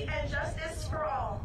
equality, and justice for all.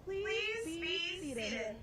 Please be seated.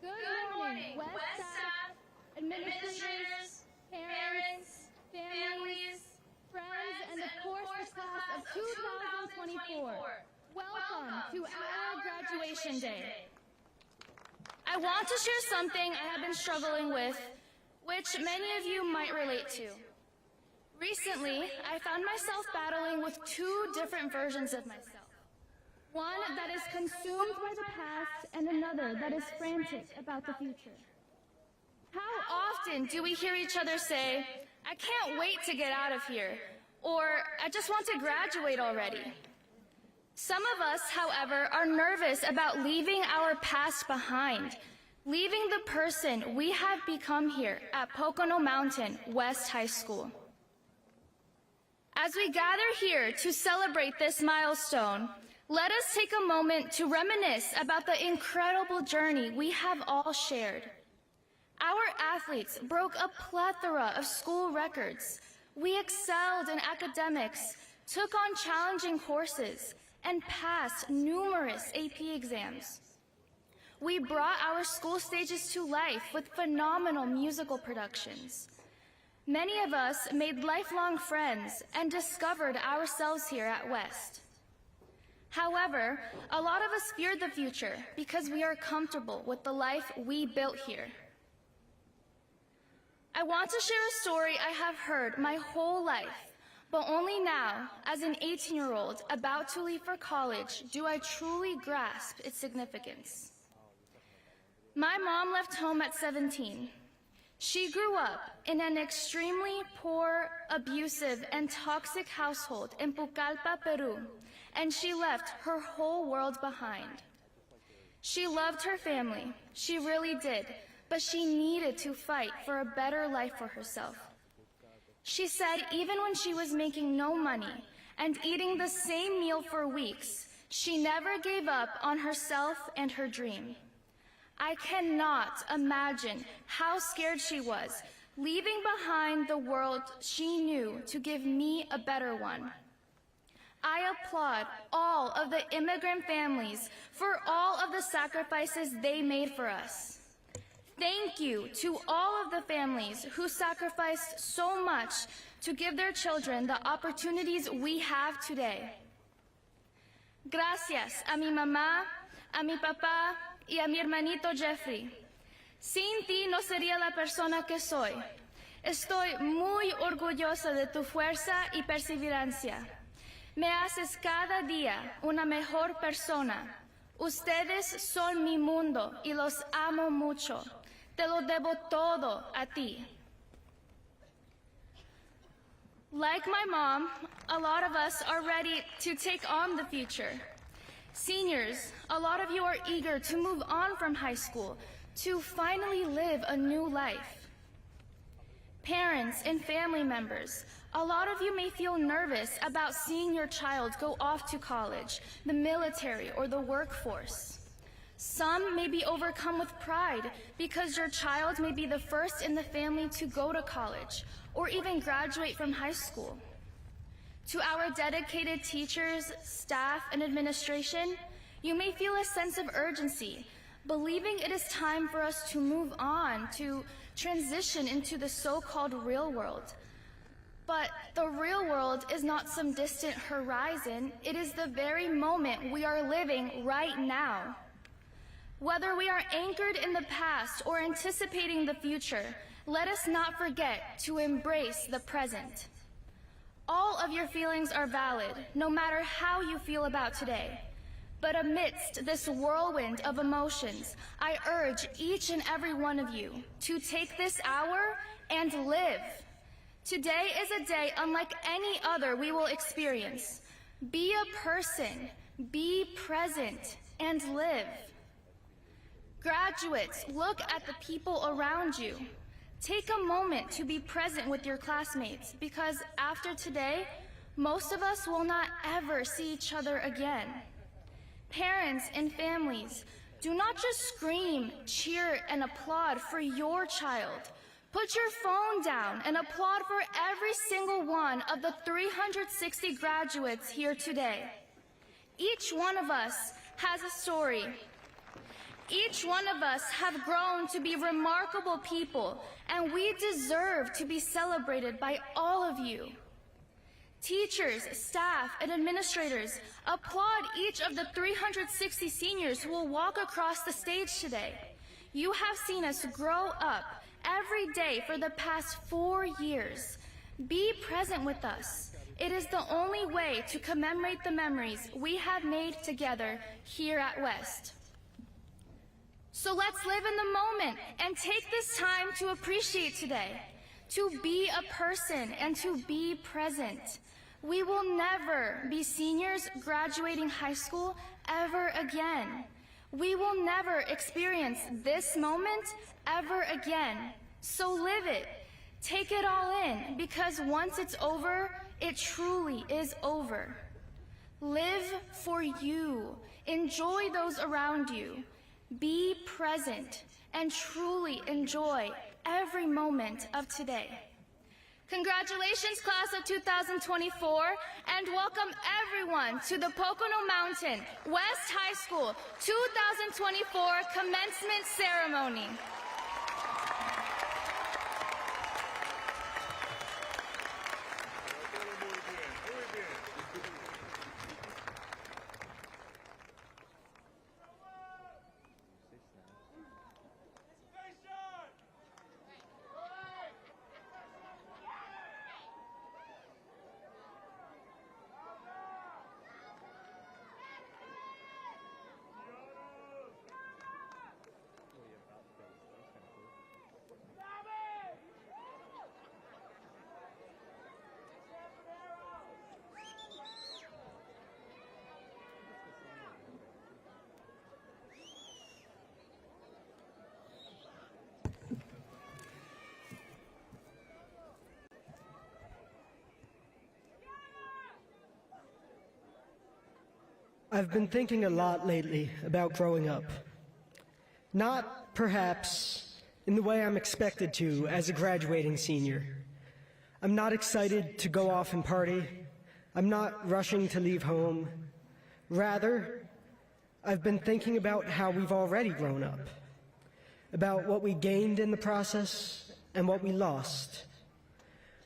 Good morning, West staff, administrators, parents, families, friends, and of course the class of 2024. Welcome to our graduation day. I want to share something I have been struggling with, which many of you might relate to. Recently, I found myself battling with two different versions of myself. One that is consumed by the past, and another that is frantic about the future. How often do we hear each other say, "I can't wait to get out of here," or "I just want to graduate already"? Some of us, however, are nervous about leaving our past behind, leaving the person we have become here at Pocono Mountain West High School. As we gather here to celebrate this milestone, let us take a moment to reminisce about the incredible journey we have all shared. Our athletes broke a plethora of school records. We excelled in academics, took on challenging courses, and passed numerous AP exams. We brought our school stages to life with phenomenal musical productions. Many of us made lifelong friends and discovered ourselves here at West. However, a lot of us feared the future because we are comfortable with the life we built here. I want to share a story I have heard my whole life, but only now, as an 18-year-old about to leave for college, do I truly grasp its significance. My mom left home at 17. She grew up in an extremely poor, abusive, and toxic household in Pucallpa, Peru, and she left her whole world behind. She loved her family, she really did, but she needed to fight for a better life for herself. She said even when she was making no money and eating the same meal for weeks, she never gave up on herself and her dream. I cannot imagine how scared she was, leaving behind the world she knew to give me a better one. I applaud all of the immigrant families for all of the sacrifices they made for us. Thank you to all of the families who sacrificed so much to give their children the opportunities we have today. Gracias a mi mamá, a mi papá, y a mi hermanito Jeffrey. Sin ti no sería la persona que soy. Estoy muy orgullosa de tu fuerza y perseverancia. Me haces cada día una mejor persona. Ustedes son mi mundo y los amo mucho. Te lo debo todo a ti. Like my mom, a lot of us are ready to take on the future. Seniors, a lot of you are eager to move on from high school, to finally live a new life. Parents and family members, a lot of you may feel nervous about seeing your child go off to college, the military, or the workforce. Some may be overcome with pride because your child may be the first in the family to go to college, or even graduate from high school. To our dedicated teachers, staff, and administration, you may feel a sense of urgency, believing it is time for us to move on, to transition into the so-called real world. But the real world is not some distant horizon, it is the very moment we are living right now. Whether we are anchored in the past or anticipating the future, let us not forget to embrace the present. All of your feelings are valid, no matter how you feel about today. But amidst this whirlwind of emotions, I urge each and every one of you to take this hour and live. Today is a day unlike any other we will experience. Be a person, be present, and live. Graduates, look at the people around you. Take a moment to be present with your classmates, because after today, most of us will not ever see each other again. Parents and families, do not just scream, cheer, and applaud for your child. Put your phone down and applaud for every single one of the 360 graduates here today. Each one of us has a story. Each one of us have grown to be remarkable people, and we deserve to be celebrated by all of you. Teachers, staff, and administrators, applaud each of the 360 seniors who will walk across the stage today. You have seen us grow up every day for the past 4 years. Be present with us. It is the only way to commemorate the memories we have made together here at West. So let's live in the moment and take this time to appreciate today, to be a person and to be present. We will never be seniors graduating high school ever again. We will never experience this moment ever again. So live it. Take it all in, because once it's over, it truly is over. Live for you. Enjoy those around you. Be present and truly enjoy every moment of today. Congratulations, class of 2024, and welcome everyone to the Pocono Mountain West High School 2024 Commencement Ceremony. I've been thinking a lot lately about growing up. Not, perhaps, in the way I'm expected to as a graduating senior. I'm not excited to go off and party. I'm not rushing to leave home. Rather, I've been thinking about how we've already grown up, about what we gained in the process and what we lost.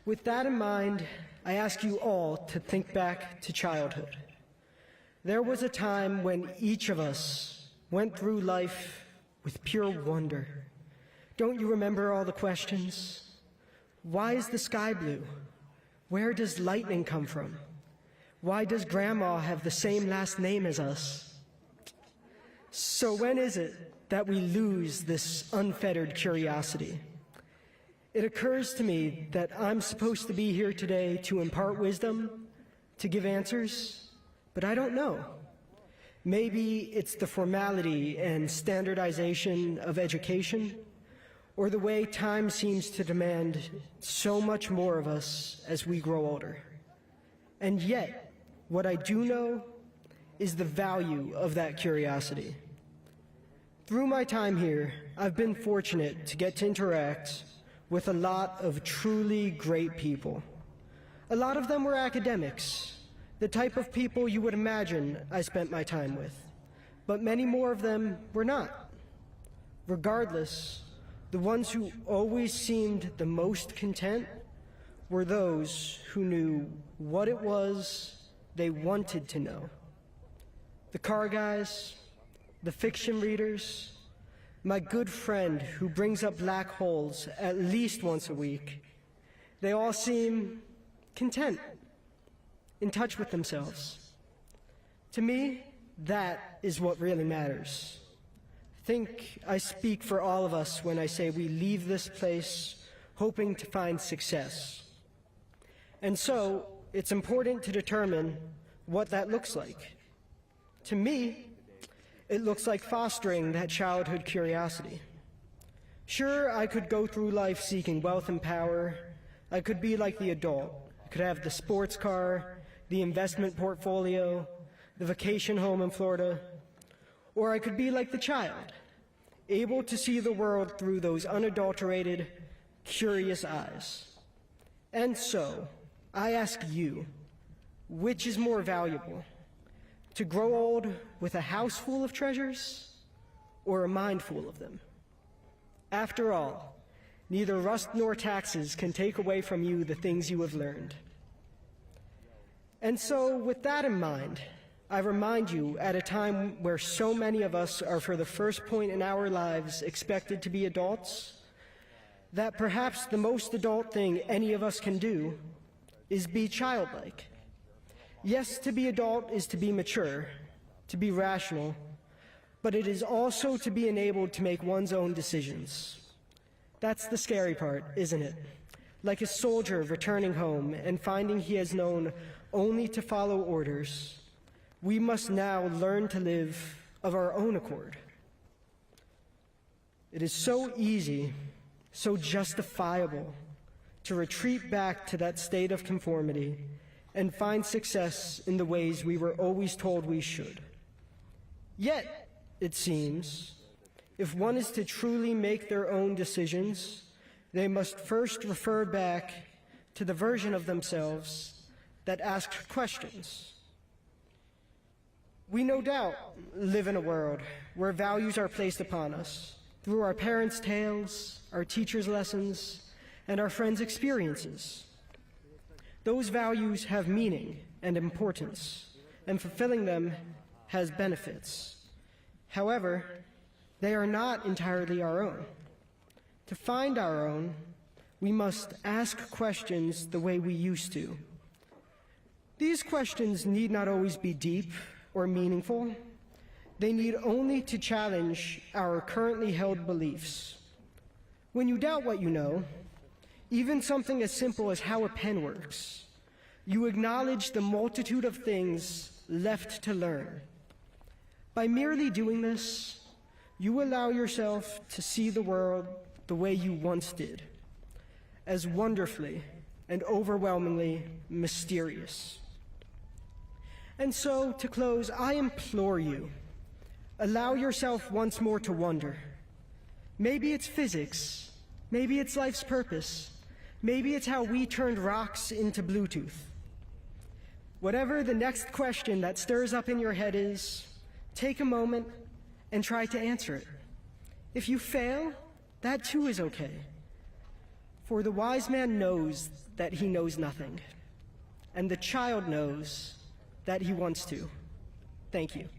With that in mind, I ask you all to think back to childhood. There was a time when each of us went through life with pure wonder. Don't you remember all the questions? Why is the sky blue? Where does lightning come from? Why does Grandma have the same last name as us? So when is it that we lose this unfettered curiosity? It occurs to me that I'm supposed to be here today to impart wisdom, to give answers, but I don't know. Maybe it's the formality and standardization of education, or the way time seems to demand so much more of us as we grow older. And yet, what I do know is the value of that curiosity. Through my time here, I've been fortunate to get to interact with a lot of truly great people. A lot of them were academics, the type of people you would imagine I spent my time with, but many more of them were not. Regardless, the ones who always seemed the most content were those who knew what it was they wanted to know. The car guys, the fiction readers, my good friend who brings up black holes at least once a week, they all seem content, in touch with themselves. To me, that is what really matters. I think I speak for all of us when I say we leave this place hoping to find success. And so, it's important to determine what that looks like. To me, it looks like fostering that childhood curiosity. Sure, I could go through life seeking wealth and power. I could be like the adult. I could have the sports car, the investment portfolio, the vacation home in Florida. Or I could be like the child, able to see the world through those unadulterated, curious eyes. And so, I ask you, which is more valuable? To grow old with a house full of treasures, or a mind full of them? After all, neither rust nor taxes can take away from you the things you have learned. And so, with that in mind, I remind you, at a time where so many of us are for the first point in our lives expected to be adults, that perhaps the most adult thing any of us can do is be childlike. Yes, to be adult is to be mature, to be rational, but it is also to be enabled to make one's own decisions. That's the scary part, isn't it? Like a soldier returning home and finding he has known only to follow orders, we must now learn to live of our own accord. It is so easy, so justifiable, to retreat back to that state of conformity and find success in the ways we were always told we should. Yet, it seems, if one is to truly make their own decisions, they must first refer back to the version of themselves that asked questions. We no doubt live in a world where values are placed upon us through our parents' tales, our teachers' lessons, and our friends' experiences. Those values have meaning and importance, and fulfilling them has benefits. However, they are not entirely our own. To find our own, we must ask questions the way we used to. These questions need not always be deep or meaningful. They need only to challenge our currently held beliefs. When you doubt what you know, even something as simple as how a pen works, you acknowledge the multitude of things left to learn. By merely doing this, you allow yourself to see the world the way you once did, as wonderfully and overwhelmingly mysterious. And so, to close, I implore you, allow yourself once more to wonder. Maybe it's physics, maybe it's life's purpose, maybe it's how we turned rocks into Bluetooth. Whatever the next question that stirs up in your head is, take a moment and try to answer it. If you fail, that too is okay. For the wise man knows that he knows nothing, and the child knows that he wants to. Thank you.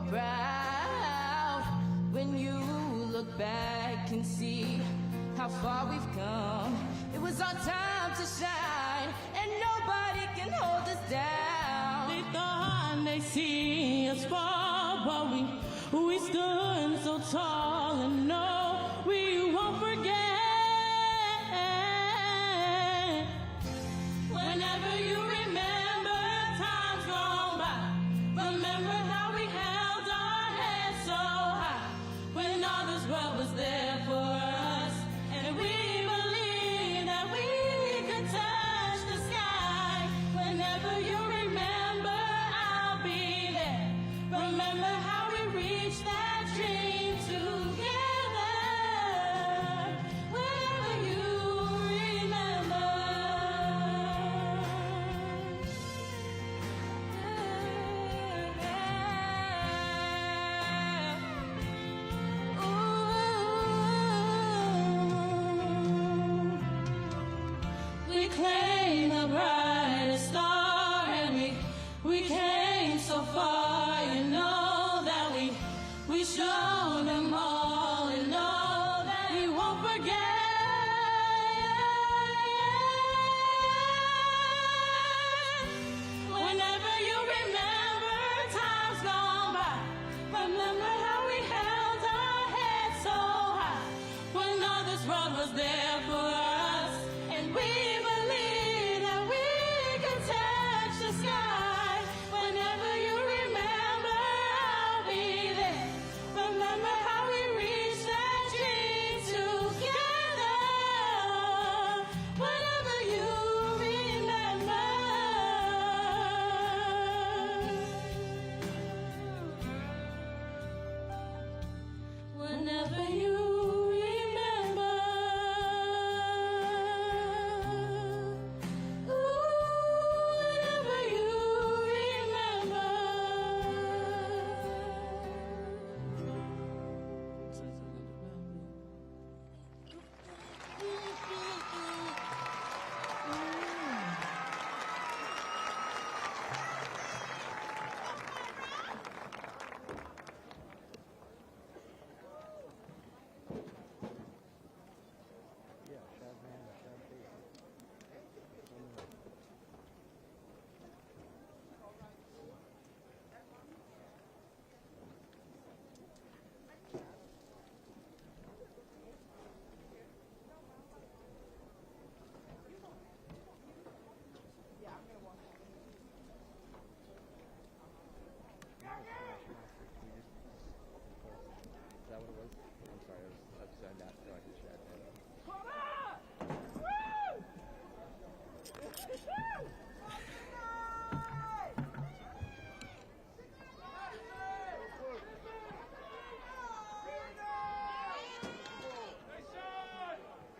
proud when you look back and see how far we've come. It was our time to shine, and nobody can hold us down. They thought they see us fall, but we stood so tall, and no, we won't forget. Whenever you remember times gone by, remember how we held our heads so high when all this world was there for us, and we believed that we could touch the sky. Whenever you remember, I'll be there. Remember how we reached that dream together.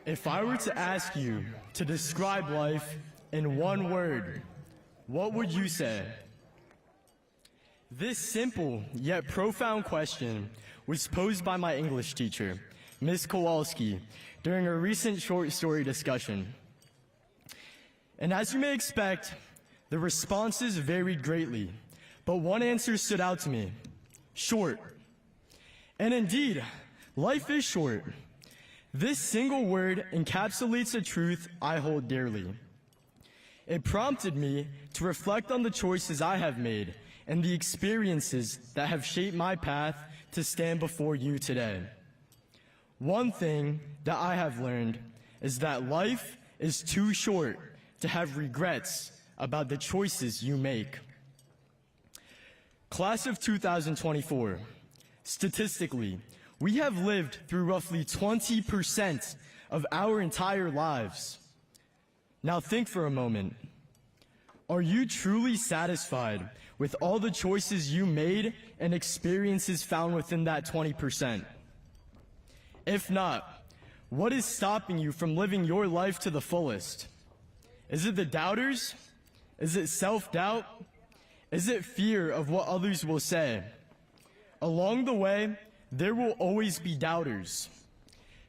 If I were to ask you to describe life in one word, what would you say? This simple yet profound question was posed by my English teacher, Ms. Kowalski, during a recent short story discussion. And as you may expect, the responses varied greatly, but one answer stood out to me: short. And indeed, life is short. This single word encapsulates a truth I hold dearly. It prompted me to reflect on the choices I have made and the experiences that have shaped my path to stand before you today. One thing that I have learned is that life is too short to have regrets about the choices you make. Class of 2024, statistically, we have lived through roughly 20% of our entire lives. Now think for a moment. Are you truly satisfied with all the choices you made and experiences found within that 20%? If not, what is stopping you from living your life to the fullest? Is it the doubters? Is it self-doubt? Is it fear of what others will say? Along the way, there will always be doubters.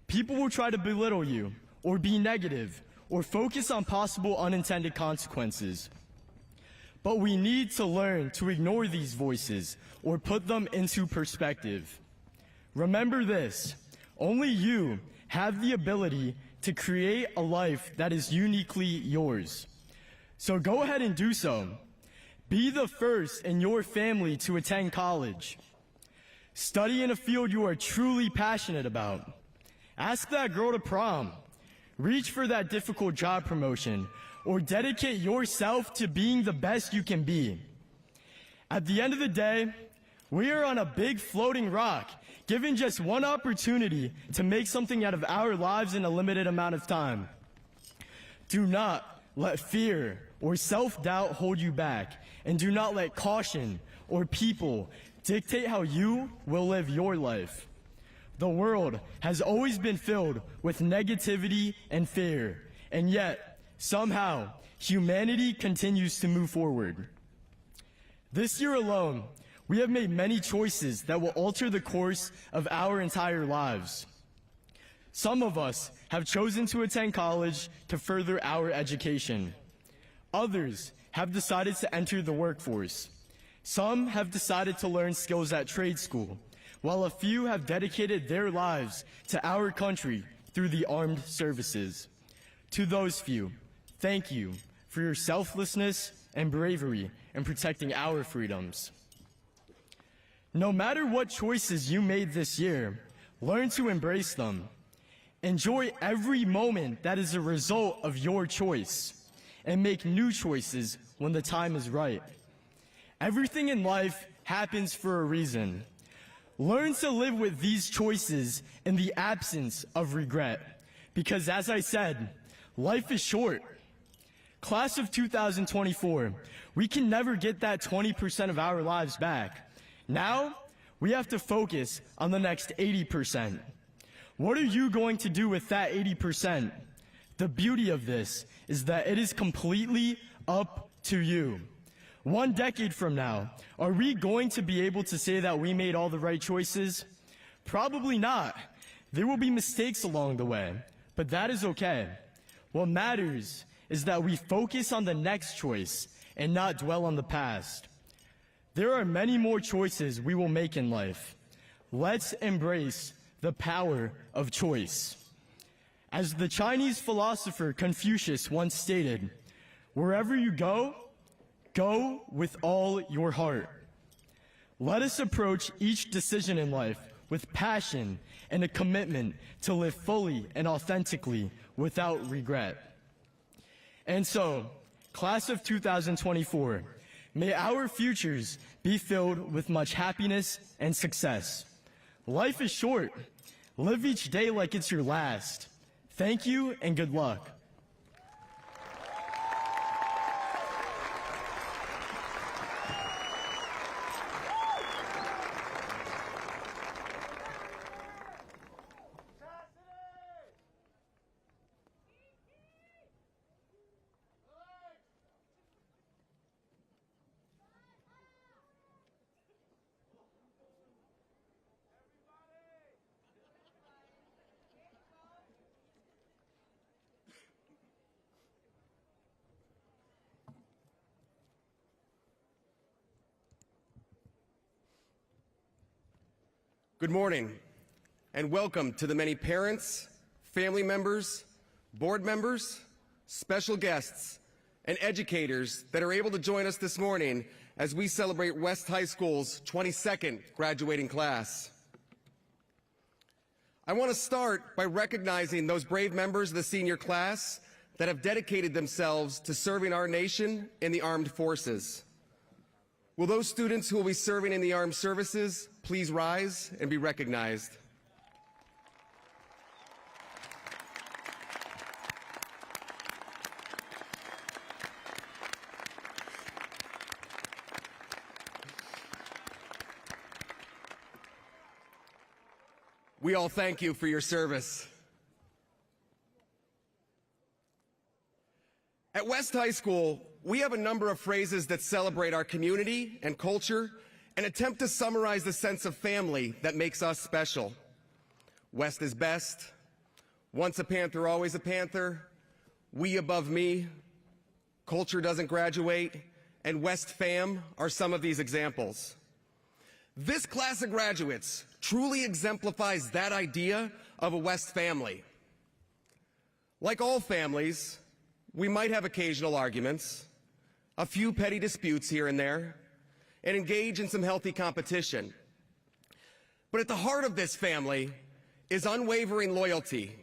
People will try to belittle you, or be negative, or focus on possible unintended consequences. But we need to learn to ignore these voices, or put them into perspective. Remember this: only you have the ability to create a life that is uniquely yours. So go ahead and do so. Be the first in your family to attend college. Study in a field you are truly passionate about. Ask that girl to prom. Reach for that difficult job promotion, or dedicate yourself to being the best you can be. At the end of the day, we are on a big floating rock, given just one opportunity to make something out of our lives in a limited amount of time. Do not let fear or self-doubt hold you back, and do not let caution or people dictate how you will live your life. The world has always been filled with negativity and fear, and yet, somehow, humanity continues to move forward. This year alone, we have made many choices that will alter the course of our entire lives. Some of us have chosen to attend college to further our education. Others have decided to enter the workforce. Some have decided to learn skills at trade school, while a few have dedicated their lives to our country through the armed services. To those few, thank you for your selflessness and bravery in protecting our freedoms. No matter what choices you made this year, learn to embrace them. Enjoy every moment that is a result of your choice, and make new choices when the time is right. Everything in life happens for a reason. Learn to live with these choices in the absence of regret, because as I said, life is short. Class of 2024, we can never get that 20% of our lives back. Now, we have to focus on the next 80%. What are you going to do with that 80%? The beauty of this is that it is completely up to you. 1 decade from now, are we going to be able to say that we made all the right choices? Probably not. There will be mistakes along the way, but that is okay. What matters is that we focus on the next choice and not dwell on the past. There are many more choices we will make in life. Let's embrace the power of choice. As the Chinese philosopher Confucius once stated, "Wherever you go, go with all your heart." Let us approach each decision in life with passion and a commitment to live fully and authentically without regret. And so, class of 2024, may our futures be filled with much happiness and success. Life is short. Live each day like it's your last. Thank you and good luck. Good morning, and welcome to the many parents, family members, board members, special guests, and educators that are able to join us this morning as we celebrate West High School's 22nd graduating class. I want to start by recognizing those brave members of the senior class that have dedicated themselves to serving our nation in the armed forces. Will those students who will be serving in the armed services please rise and be recognized? We all thank you for your service. At West High School, we have a number of phrases that celebrate our community and culture and attempt to summarize the sense of family that makes us special. West is best, once a Panther, always a Panther, we above me, culture doesn't graduate, and West fam are some of these examples. This class of graduates truly exemplifies that idea of a West family. Like all families, we might have occasional arguments, a few petty disputes here and there, and engage in some healthy competition. But at the heart of this family is unwavering loyalty,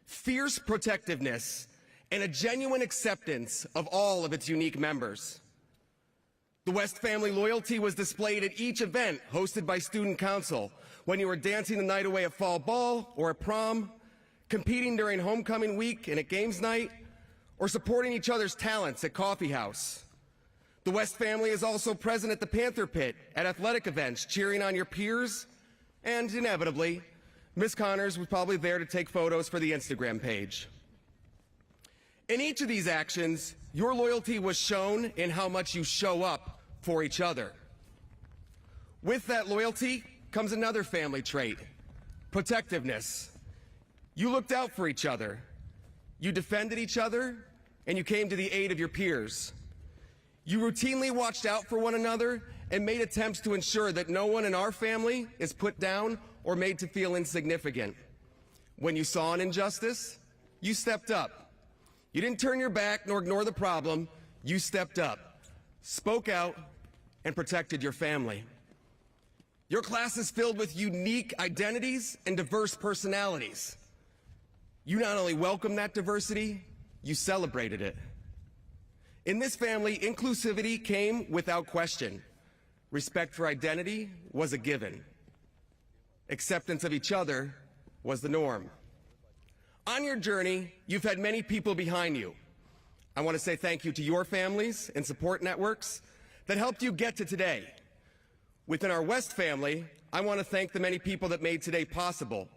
fierce protectiveness, and a genuine acceptance of all of its unique members. The West family loyalty was displayed at each event hosted by Student Council, when you were dancing the night away at fall ball or at prom, competing during homecoming week and at games night, or supporting each other's talents at coffee house. The West family is also present at the Panther Pit, at athletic events, cheering on your peers, and inevitably, Miss Connors was probably there to take photos for the Instagram page. In each of these actions, your loyalty was shown in how much you show up for each other. With that loyalty comes another family trait, protectiveness. You looked out for each other. You defended each other, and you came to the aid of your peers. You routinely watched out for one another and made attempts to ensure that no one in our family is put down or made to feel insignificant. When you saw an injustice, you stepped up. You didn't turn your back nor ignore the problem. You stepped up, spoke out, and protected your family. Your class is filled with unique identities and diverse personalities. You not only welcomed that diversity, you celebrated it. In this family, inclusivity came without question. Respect for identity was a given. Acceptance of each other was the norm. On your journey, you've had many people behind you. I want to say thank you to your families and support networks that helped you get to today. Within our West family, I want to thank the many people that made today possible,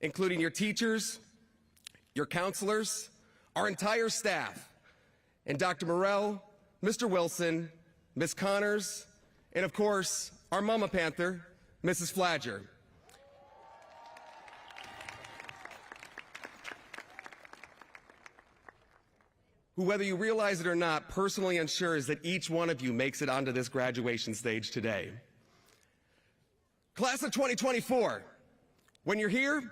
including your teachers, your counselors, our entire staff, and Dr. Morrell, Mr. Wilson, Ms. Connors, and of course, our Mama Panther, Mrs. Flagger. Who, whether you realize it or not, personally ensures that each one of you makes it onto this graduation stage today. Class of 2024, when you're here,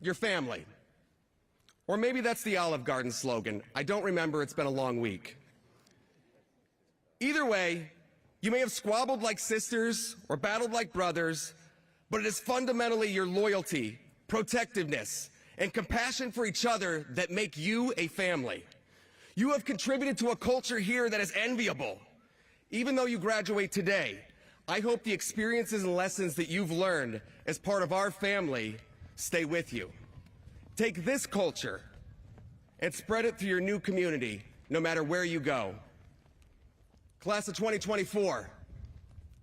you're family. Or maybe that's the Olive Garden slogan. I don't remember, it's been a long week. Either way, you may have squabbled like sisters or battled like brothers, but it is fundamentally your loyalty, protectiveness, and compassion for each other that make you a family. You have contributed to a culture here that is enviable. Even though you graduate today, I hope the experiences and lessons that you've learned as part of our family stay with you. Take this culture and spread it through your new community, no matter where you go. Class of 2024,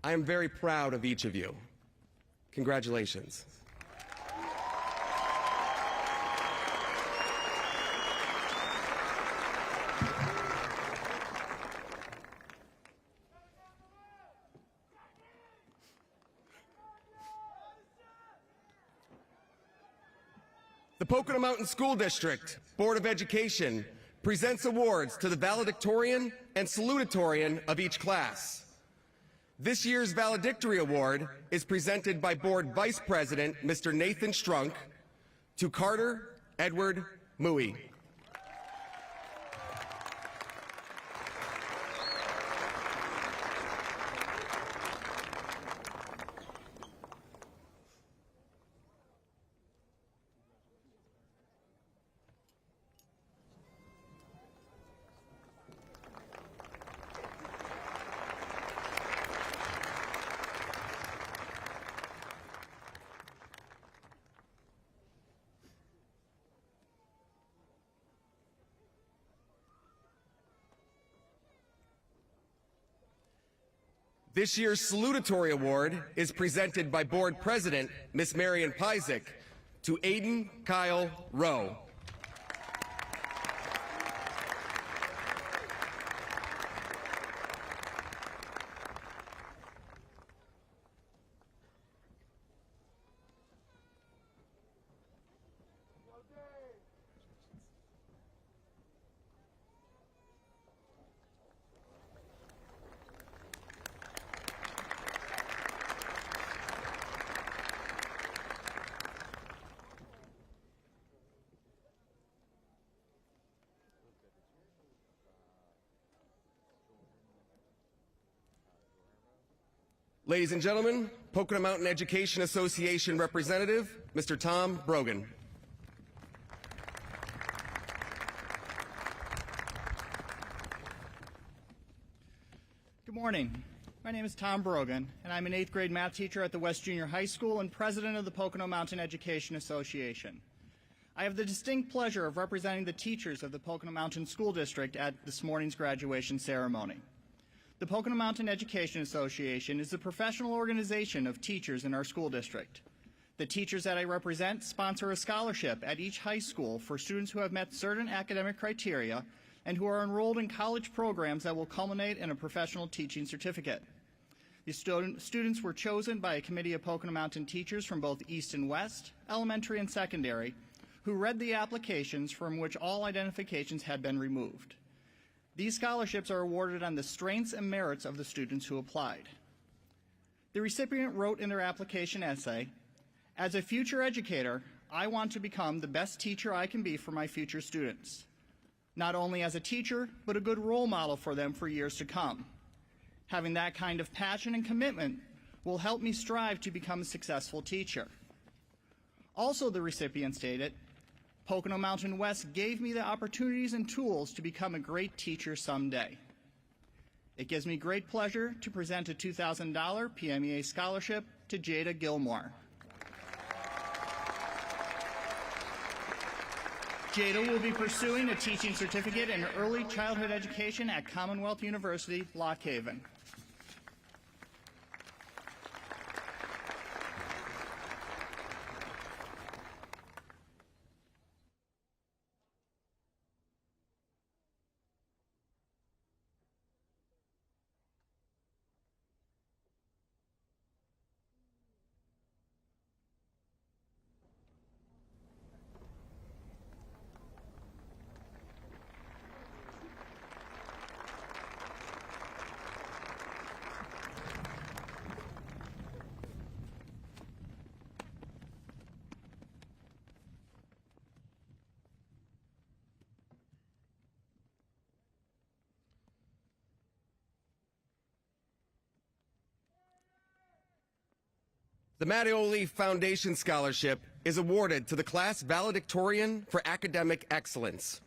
I am very proud of each of you. Congratulations. The Pocono Mountain School District Board of Education presents awards to the valedictorian and salutatorian of each class. This year's valedictory award is presented by Board Vice President Mr. Nathan Strunk to Carter Edward Mui. This year's salutatory award is presented by Board President Miss Marion Pyzik to Aiden Kyle Rowe. Ladies and gentlemen, Pocono Mountain Education Association representative, Mr. Tom Brogan. Good morning. My name is Tom Brogan, and I'm an 8th grade math teacher at the West Junior High School and president of the Pocono Mountain Education Association. I have the distinct pleasure of representing the teachers of the Pocono Mountain School District at this morning's graduation ceremony. The Pocono Mountain Education Association is a professional organization of teachers in our school district. The teachers that I represent sponsor a scholarship at each high school for students who have met certain academic criteria and who are enrolled in college programs that will culminate in a professional teaching certificate. These students were chosen by a committee of Pocono Mountain teachers from both East and West, elementary and secondary, who read the applications from which all identifications had been removed. These scholarships are awarded on the strengths and merits of the students who applied. The recipient wrote in their application essay, "As a future educator, I want to become the best teacher I can be for my future students. Not only as a teacher, but a good role model for them for years to come. Having that kind of passion and commitment will help me strive to become a successful teacher." Also, the recipient stated, "Pocono Mountain West gave me the opportunities and tools to become a great teacher someday." It gives me great pleasure to present a $2,000 PMEA scholarship to Jada Gilmore. Jada will be pursuing a teaching certificate in early childhood education at Commonwealth University, Lock Haven. The Mattioli Foundation Scholarship is awarded to the class valedictorian for academic excellence.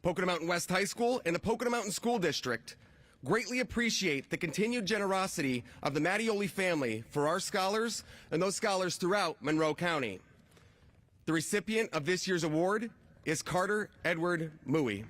Pocono Mountain West High School and the Pocono Mountain School District greatly appreciate the continued generosity of the Mattioli family for our scholars and those scholars throughout Monroe County. The recipient of this year's award is Carter Edward Mui.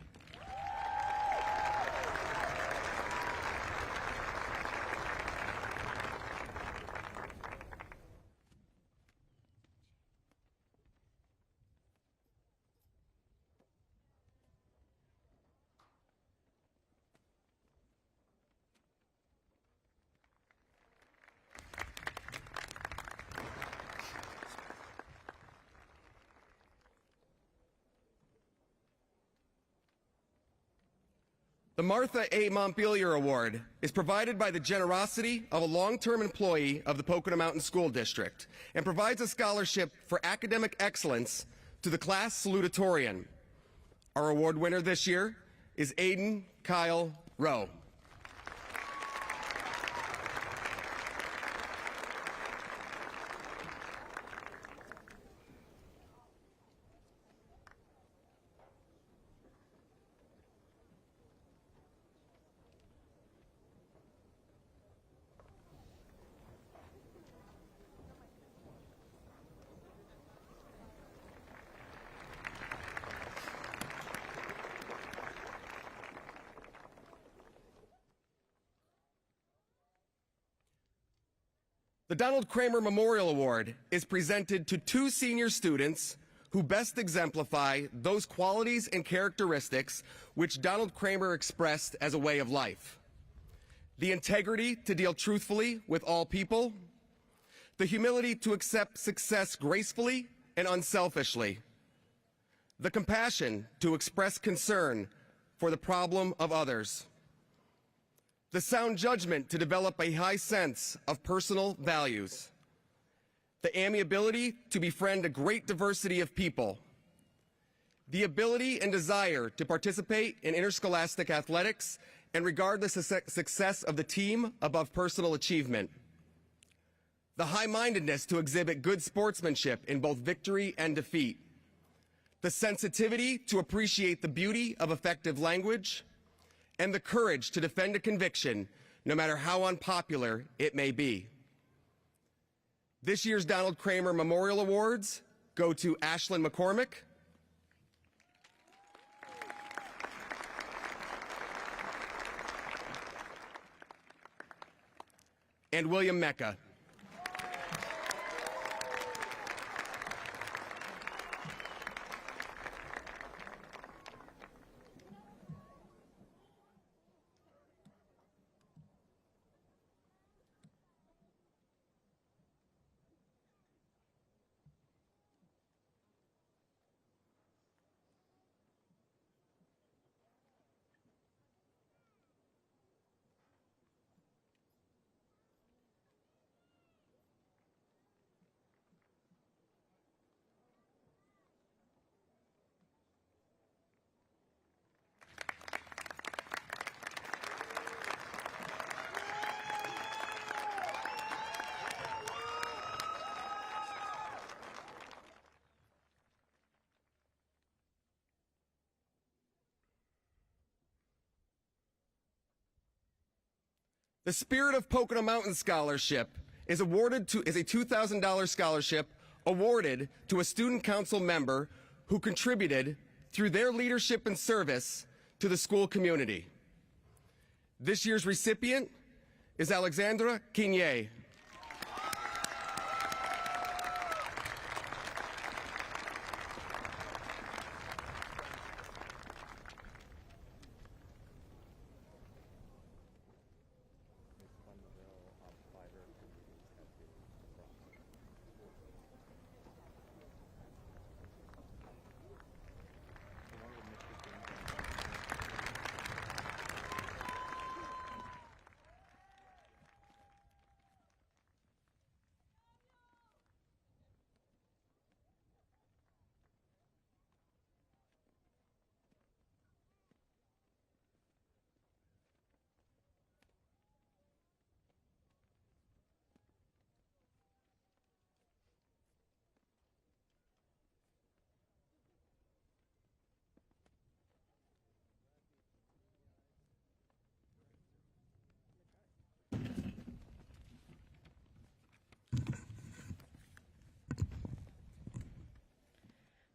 The Martha A. Montpelier Award is provided by the generosity of a long-term employee of the Pocono Mountain School District and provides a scholarship for academic excellence to the class salutatorian. Our award winner this year is Aiden Kyle Rowe. The Donald Kramer Memorial Award is presented to two senior students who best exemplify those qualities and characteristics which Donald Kramer expressed as a way of life. The integrity to deal truthfully with all people, the humility to accept success gracefully and unselfishly, the compassion to express concern for the problem of others, the sound judgment to develop a high sense of personal values, the amiability to befriend a great diversity of people, the ability and desire to participate in interscholastic athletics and regard the success of the team above personal achievement, the high-mindedness to exhibit good sportsmanship in both victory and defeat, the sensitivity to appreciate the beauty of effective language, and the courage to defend a conviction, no matter how unpopular it may be. This year's Donald Kramer Memorial Awards go to Ashlyn McCormick, and William Mecca. The Spirit of Pocono Mountain Scholarship is a $2,000 scholarship awarded to a student council member who contributed through their leadership and service to the school community. This year's recipient is Alexandra Quignet.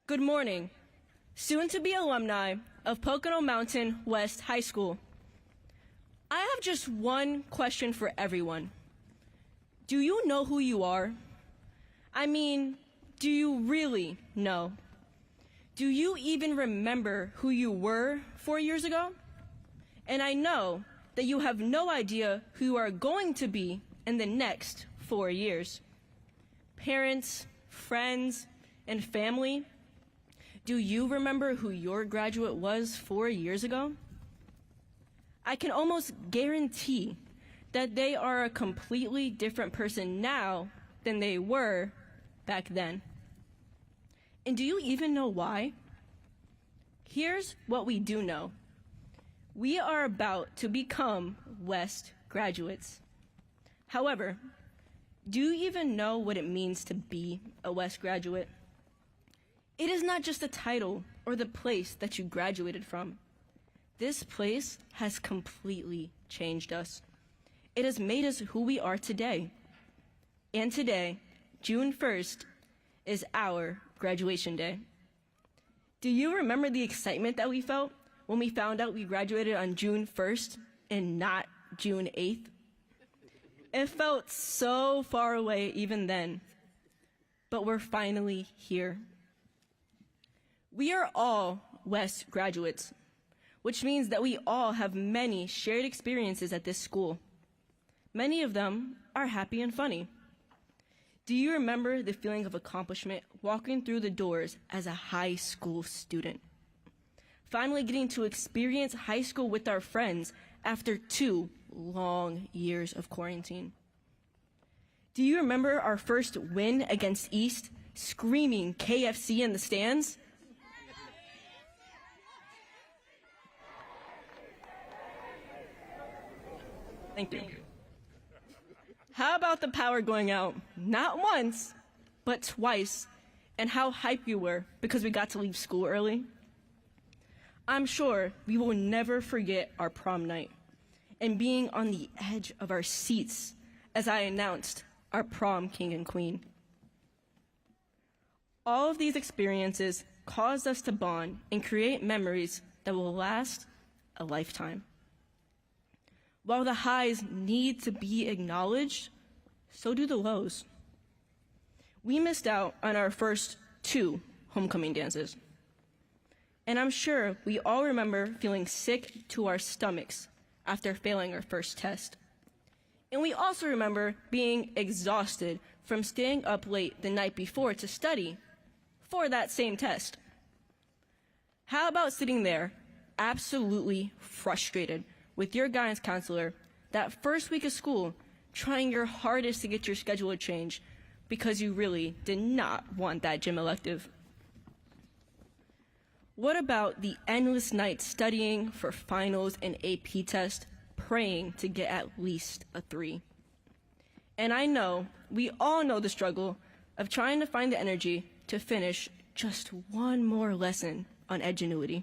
Good morning, soon-to-be alumni of Pocono Mountain West High School. I have just one question for everyone. Do you know who you are? I mean, do you really know? Do you even remember who you were 4 years ago? And I know that you have no idea who you are going to be in the next 4 years. Parents, friends, and family, do you remember who your graduate was 4 years ago? I can almost guarantee that they are a completely different person now than they were back then. And do you even know why? Here's what we do know. We are about to become West graduates. However, do you even know what it means to be a West graduate? It is not just a title or the place that you graduated from. This place has completely changed us. It has made us who we are today. And today, June 1st, is our graduation day. Do you remember the excitement that we felt when we found out we graduated on June 1st and not June 8th? It felt so far away even then, but we're finally here. We are all West graduates, which means that we all have many shared experiences at this school. Many of them are happy and funny. Do you remember the feeling of accomplishment walking through the doors as a high school student? Finally getting to experience high school with our friends after 2 long years of quarantine. Do you remember our first win against East, screaming KFC in the stands? Thank you. How about the power going out, not once, but twice, and how hyped you were because we got to leave school early? I'm sure we will never forget our prom night and being on the edge of our seats as I announced our prom king and queen. All of these experiences caused us to bond and create memories that will last a lifetime. While the highs need to be acknowledged, so do the lows. We missed out on our first 2 homecoming dances. And I'm sure we all remember feeling sick to our stomachs after failing our first test. And we also remember being exhausted from staying up late the night before to study for that same test. How about sitting there absolutely frustrated with your guidance counselor that first week of school, trying your hardest to get your schedule changed because you really did not want that gym elective? What about the endless nights studying for finals and AP tests, praying to get at least a 3? And I know, we all know the struggle of trying to find the energy to finish just one more lesson on Edgenuity.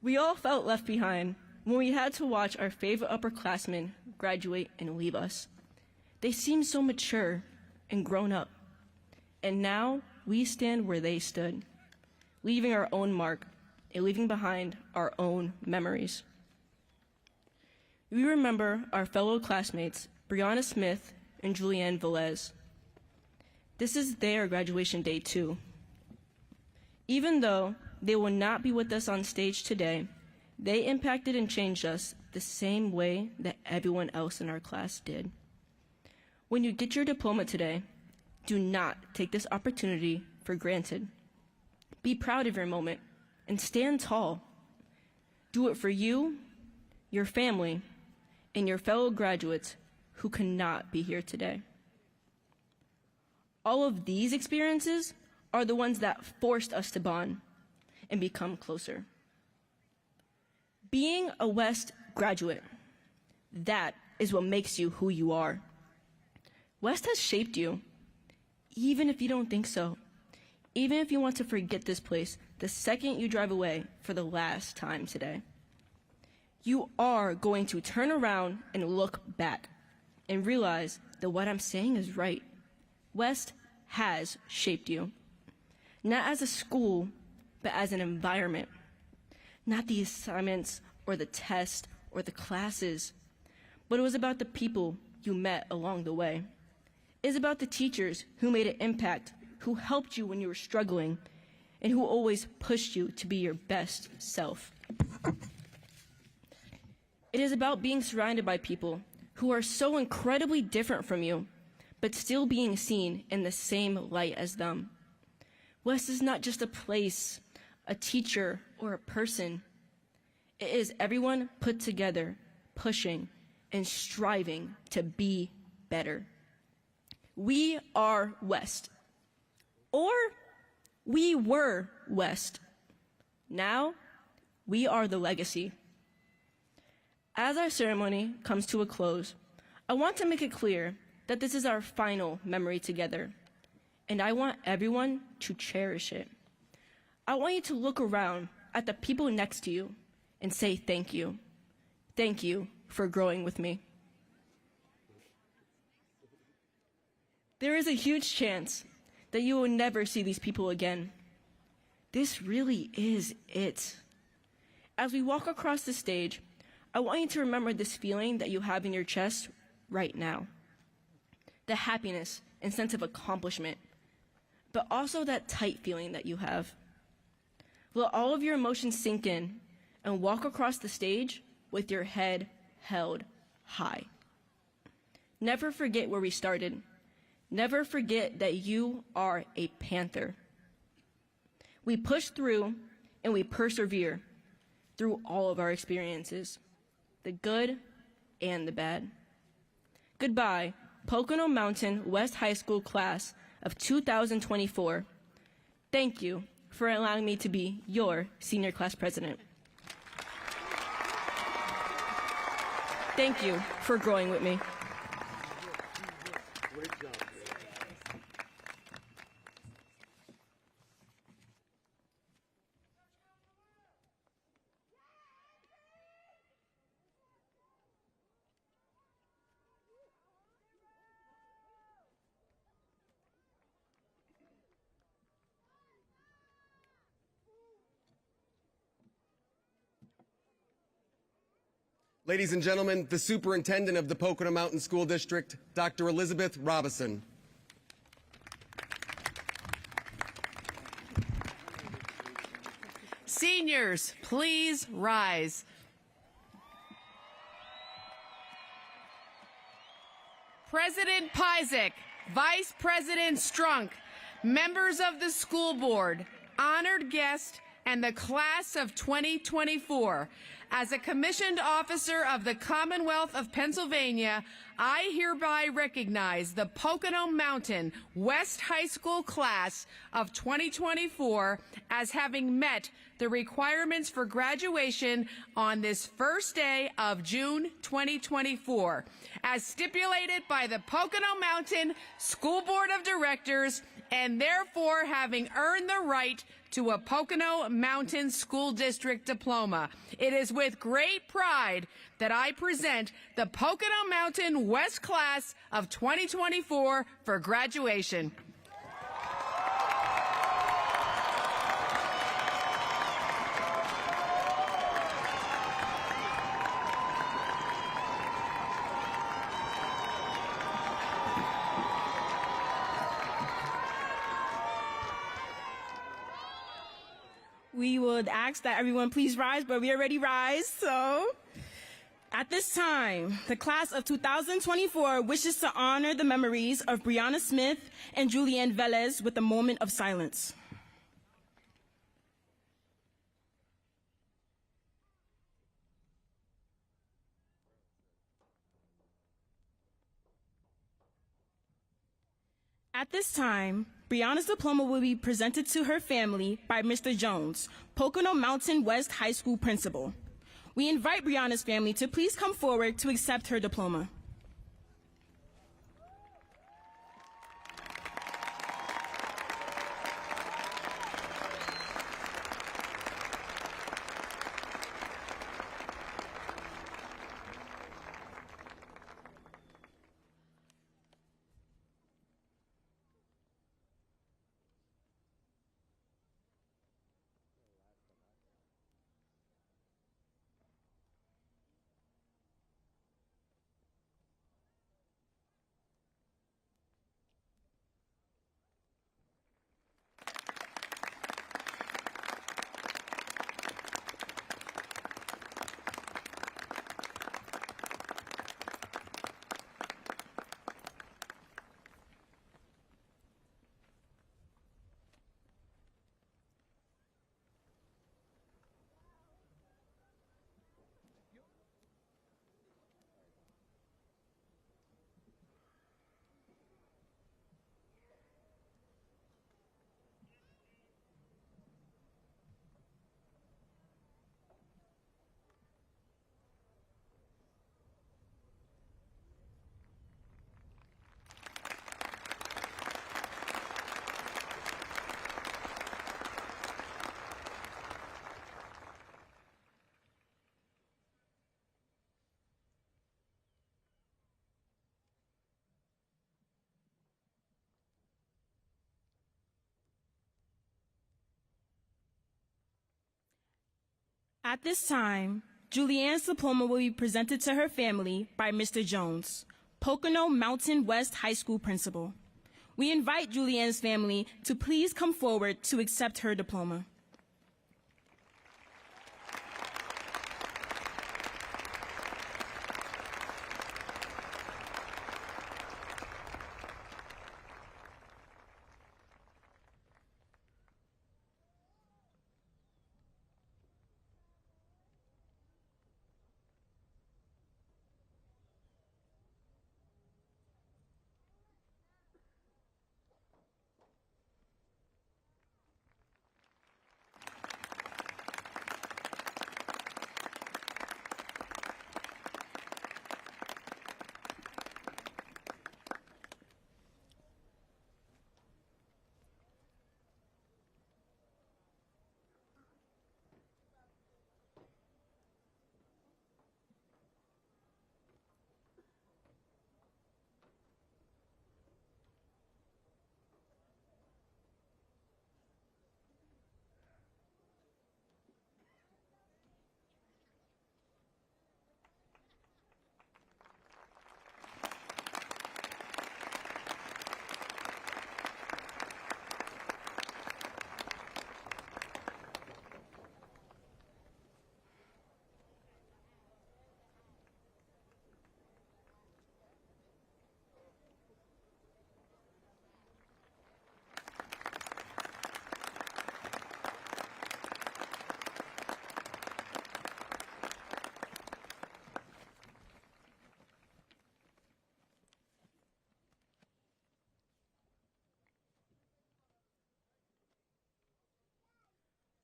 We all felt left behind when we had to watch our favorite upperclassmen graduate and leave us. They seemed so mature and grown up. And now we stand where they stood, leaving our own mark and leaving behind our own memories. We remember our fellow classmates, Brianna Smith and Julianne Velez. This is their graduation day too. Even though they will not be with us on stage today, they impacted and changed us the same way that everyone else in our class did. When you get your diploma today, do not take this opportunity for granted. Be proud of your moment and stand tall. Do it for you, your family, and your fellow graduates who cannot be here today. All of these experiences are the ones that forced us to bond and become closer. Being a West graduate, that is what makes you who you are. West has shaped you, even if you don't think so. Even if you want to forget this place the second you drive away for the last time today. You are going to turn around and look back and realize that what I'm saying is right. West has shaped you. Not as a school, but as an environment. Not the assignments or the tests or the classes, but it was about the people you met along the way. It's about the teachers who made an impact, who helped you when you were struggling, and who always pushed you to be your best self. It is about being surrounded by people who are so incredibly different from you, but still being seen in the same light as them. West is not just a place, a teacher, or a person. It is everyone put together, pushing and striving to be better. We are West. Or we were West. Now, we are the legacy. As our ceremony comes to a close, I want to make it clear that this is our final memory together, and I want everyone to cherish it. I want you to look around at the people next to you and say thank you. Thank you for growing with me. There is a huge chance that you will never see these people again. This really is it. As we walk across the stage, I want you to remember this feeling that you have in your chest right now. The happiness and sense of accomplishment, but also that tight feeling that you have. Let all of your emotions sink in and walk across the stage with your head held high. Never forget where we started. Never forget that you are a Panther. We push through and we persevere through all of our experiences, the good and the bad. Goodbye, Pocono Mountain West High School class of 2024. Thank you for allowing me to be your senior class president. Thank you for growing with me. Ladies and gentlemen, the Superintendent of the Pocono Mountain School District, Dr. Elizabeth Robison. Seniors, please rise. President Pizek, Vice President Strunk, members of the school board, honored guests, and the class of 2024. As a commissioned officer of the Commonwealth of Pennsylvania, I hereby recognize the Pocono Mountain West High School class of 2024 as having met the requirements for graduation on this first day of June 2024, as stipulated by the Pocono Mountain School Board of Directors, and therefore having earned the right to a Pocono Mountain School District diploma. It is with great pride that I present the Pocono Mountain West class of 2024 for graduation. We would ask that everyone please rise, but we already rise, so. At this time, the class of 2024 wishes to honor the memories of Brianna Smith and Julianne Velez with a moment of silence. At this time, Brianna's diploma will be presented to her family by Mr. Jones, Pocono Mountain West High School principal. We invite Brianna's family to please come forward to accept her diploma. At this time, Julianne's diploma will be presented to her family by Mr. Jones, Pocono Mountain West High School principal. We invite Julianne's family to please come forward to accept her diploma.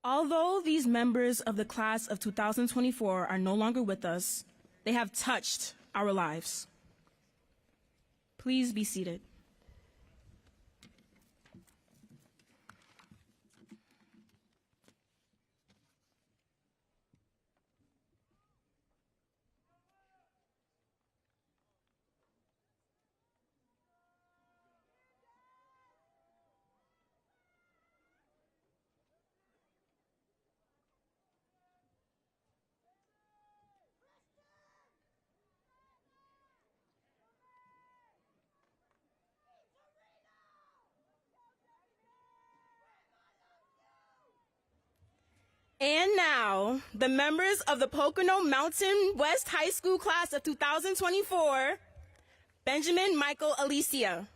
Although these members of the class of 2024 are no longer with us, they have touched our lives. Please be seated. And now, the members of the Pocono Mountain West High School class of 2024, Benjamin Michael Alicia.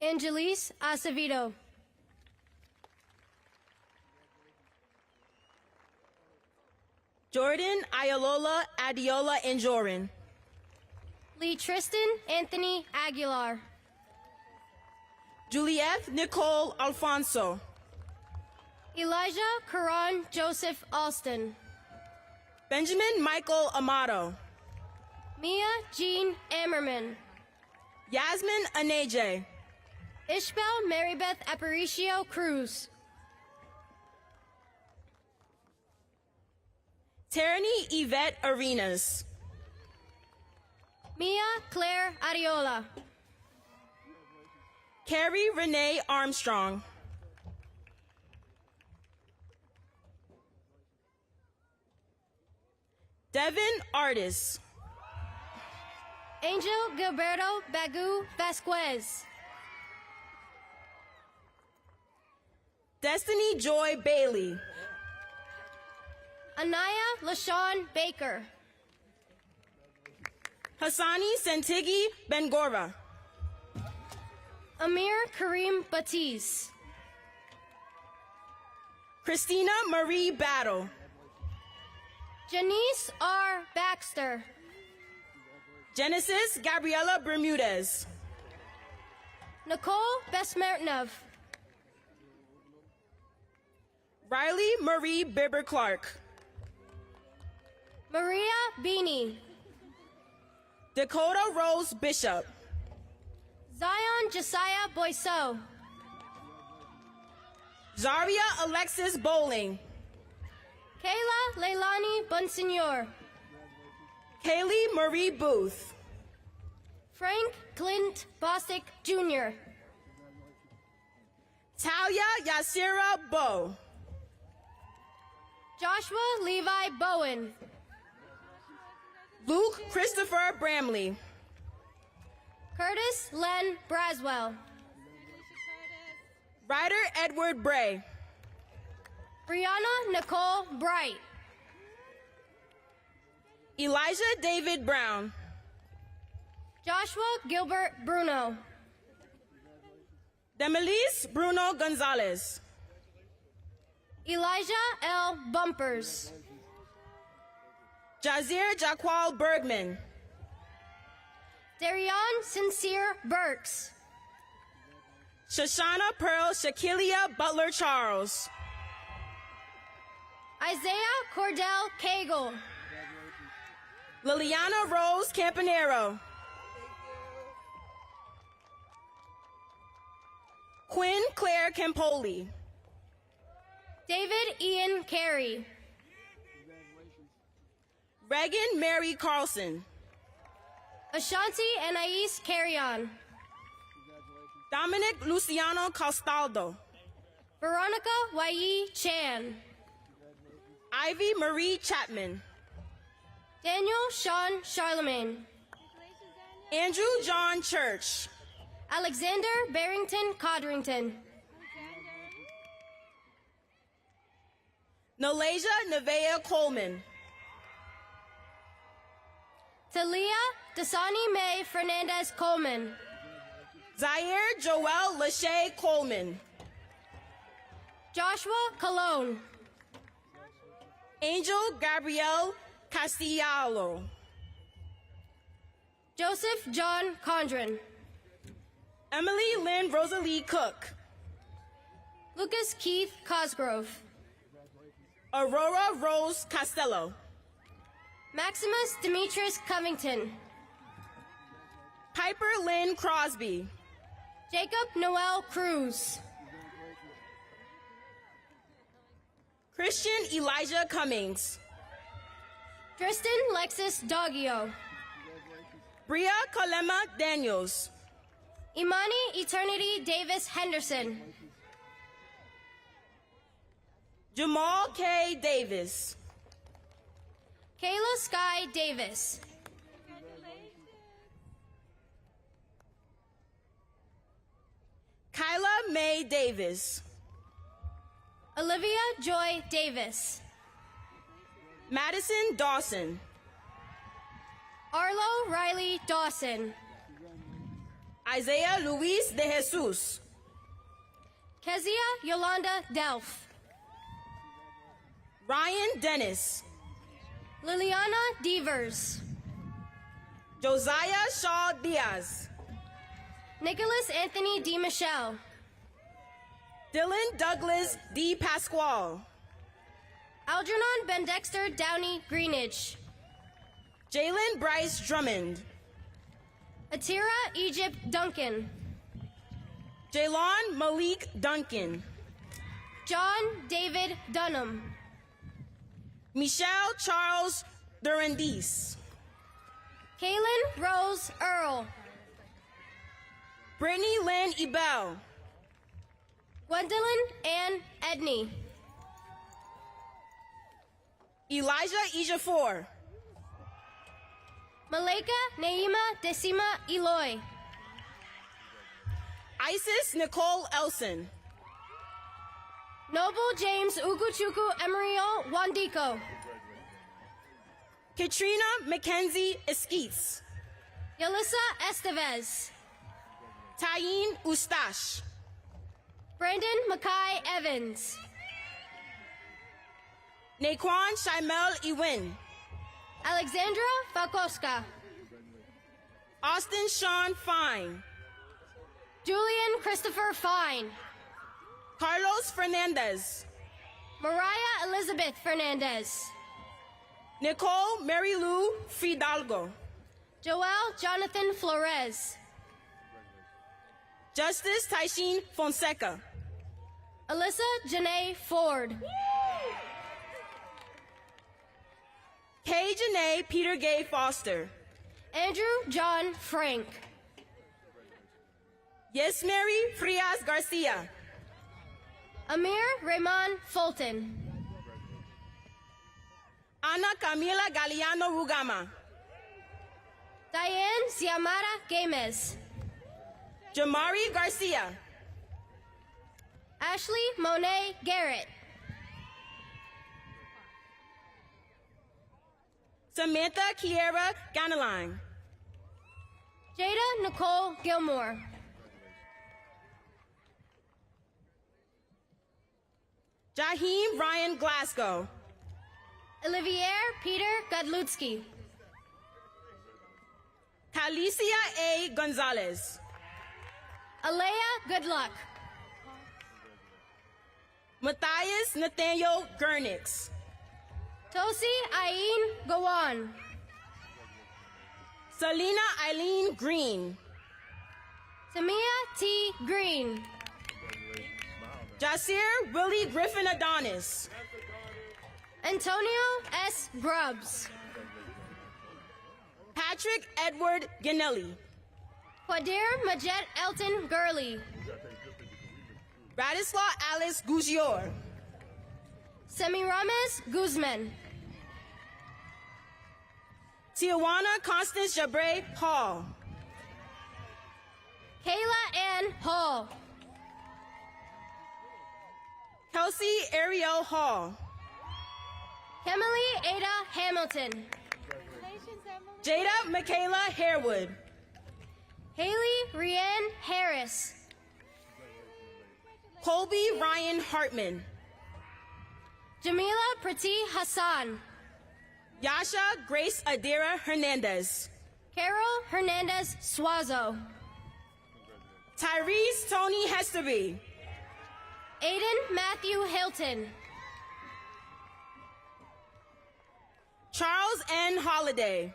Angelis Acevedo. Jordan Ayalola Adiola Enjorin. Lee Tristan Anthony Aguilar. Juliette Nicole Alfonso. Elijah Karan Joseph Alston. Benjamin Michael Amato. Mia Jean Ammerman. Yasmin Aneje. Ishbel Marybeth Aparicio Cruz. Tierney Yvette Arenas. Mia Claire Ariola. Carrie Renee Armstrong. Devin Artis. Angel Gilberto Bagu Vasquez. Destiny Joy Bailey. Anaya LaShawn Baker. Hassani Sentigi Bengora. Amir Kareem Batiz. Christina Marie Battle. Janice R. Baxter. Genesis Gabriela Bermudez. Nicole Besmertnov. Riley Marie Bibber Clark. Maria Beanie. Dakota Rose Bishop. Zion Josiah Boisseau. Zaria Alexis Bowling. Kayla Leilani Bonsignor. Kaylee Marie Booth. Frank Clint Bostic Jr. Talia Yasira Bow. Joshua Levi Bowen. Luke Christopher Bramley. Curtis Len Braswell. Ryder Edward Bray. Brianna Nicole Bright. Elijah David Brown. Joshua Gilbert Bruno. Demelise Bruno Gonzalez. Elijah L. Bumpers. Jazir Jaqual Bergman. Darion Sincere Burks. Shoshana Pearl Shakilia Butler Charles. Isaiah Cordell Cagle. Liliana Rose Campanero. Quinn Claire Campoli. David Ian Carey. Reagan Mary Carlson. Ashanti Anais Carrion. Dominic Luciano Castaldo. Veronica Wai Chan. Ivy Marie Chapman. Daniel Sean Charlemagne. Andrew John Church. Alexander Barrington Codrington. Nalasia Nevea Coleman. Talia Dasani May Fernandez Coleman. Zaire Joel Lachey Coleman. Joshua Colon. Angel Gabrielle Castellalo. Joseph John Condren. Emily Lynn Rosalie Cook. Lucas Keith Cosgrove. Aurora Rose Costello. Maximus Demetrius Covington. Piper Lynn Crosby. Jacob Noel Cruz. Christian Elijah Cummings. Tristan Lexus Doggio. Bria Kalema Daniels. Imani Eternity Davis Henderson. Jamal K. Davis. Kayla Sky Davis. Kyla Mae Davis. Olivia Joy Davis. Madison Dawson. Arlo Riley Dawson. Isaiah Luis de Jesus. Kezia Yolanda Delph. Ryan Dennis. Liliana Devers. Josiah Shaw Diaz. Nicholas Anthony D. Michelle. Dylan Douglas D. Pasquale. Algernon Bendexter Downey Greenidge. Jalen Bryce Drummond. Atira Egypt Duncan. Jaylon Malik Duncan. John David Dunham. Michelle Charles Durandis. Kaylin Rose Earl. Brittany Lynn Ebel. Gwendolyn Ann Edney. Elijah Ejafor. Maleka Naima Decima Eloy. Isis Nicole Elson. Noble James Uguchuku Emerio Wandiko. Katrina Mackenzie Esquitz. Yalissa Estevez. Tayin Ustash. Brandon Mackay Evans. Naquan Shimel Ewin. Alexandra Falkowska. Austin Sean Fine. Julian Christopher Fine. Carlos Fernandez. Mariah Elizabeth Fernandez. Nicole Mary Lou Fidalgo. Joel Jonathan Flores. Justice Taishin Fonseca. Alyssa Janae Ford. Kay Janae Peter Gay Foster. Andrew John Frank. Yes Mary Frias Garcia. Amir Raymond Fulton. Ana Camila Galeano Rugama. Diane Xiamara Games. Jamari Garcia. Ashley Monet Garrett. Samantha Kiera Ganeline. Jada Nicole Gilmore. Jaheim Ryan Glasgow. Olivier Peter Godlutsky. Talicia A. Gonzalez. Alea Goodluck. Matthias Nathaniel Gernix. Tosi Ain Gawan. Selena Eileen Green. Tamia T. Green. Jasir Willie Griffin Adonis. Antonio S. Grubbs. Patrick Edward Ganelli. Quadir Majet Elton Gurley. Radislaw Alice Gougior. Semiramis Guzman. Tijuana Constance Jabre Hall. Kayla Ann Hall. Kelsey Ariel Hall. Emily Ada Hamilton. Jada Michaela Harewood. Haley Rianne Harris. Colby Ryan Hartman. Jamila Prati Hassan. Yasha Grace Adira Hernandez. Carol Hernandez Suazo. Tyrese Tony Hesterby. Aiden Matthew Hilton. Charles N. Holiday.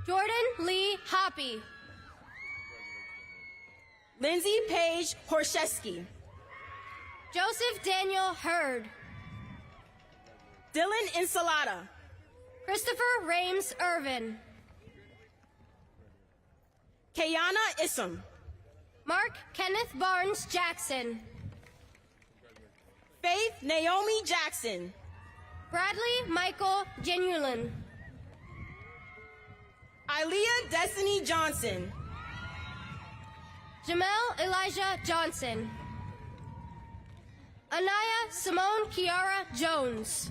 Jordan Lee Hoppy. Lindsay Paige Horshesky. Joseph Daniel Hurd. Dylan Ensalada. Christopher Rames Irvin. Kayana Issam. Mark Kenneth Barnes Jackson. Faith Naomi Jackson. Bradley Michael Genulin. Ilea Destiny Johnson. Jamel Elijah Johnson. Anaya Simone Kiara Jones.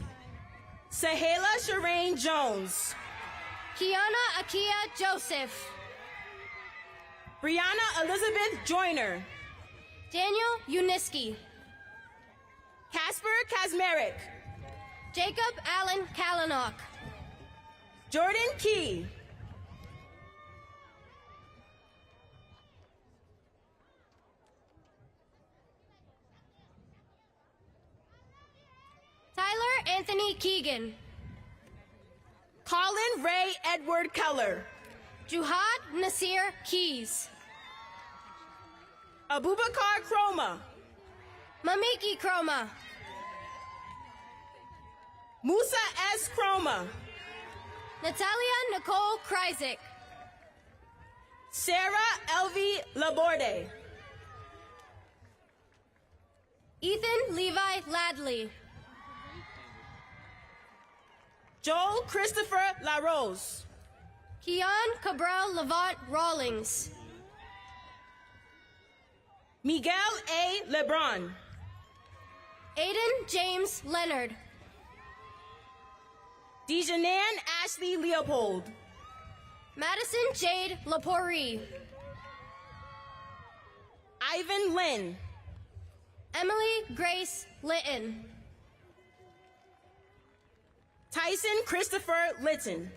Sahela Shireen Jones. Kiana Akia Joseph. Brianna Elizabeth Joyner. Daniel Uniski. Casper Kazmarek. Jacob Allen Kalanok. Jordan Key. Tyler Anthony Keegan. Colin Ray Edward Keller. Juhad Nasir Keys. Abubakar Chroma. Mamiki Chroma. Musa S. Chroma. Natalia Nicole Kryzik. Sarah Elvie Laborde. Ethan Levi Ladley. Joel Christopher LaRose. Keon Cabral Levant Rawlings. Miguel A. Lebron. Aiden James Leonard. Dejanan Ashley Leopold. Madison Jade Lepori. Ivan Lynn. Emily Grace Litton. Tyson Christopher Litton.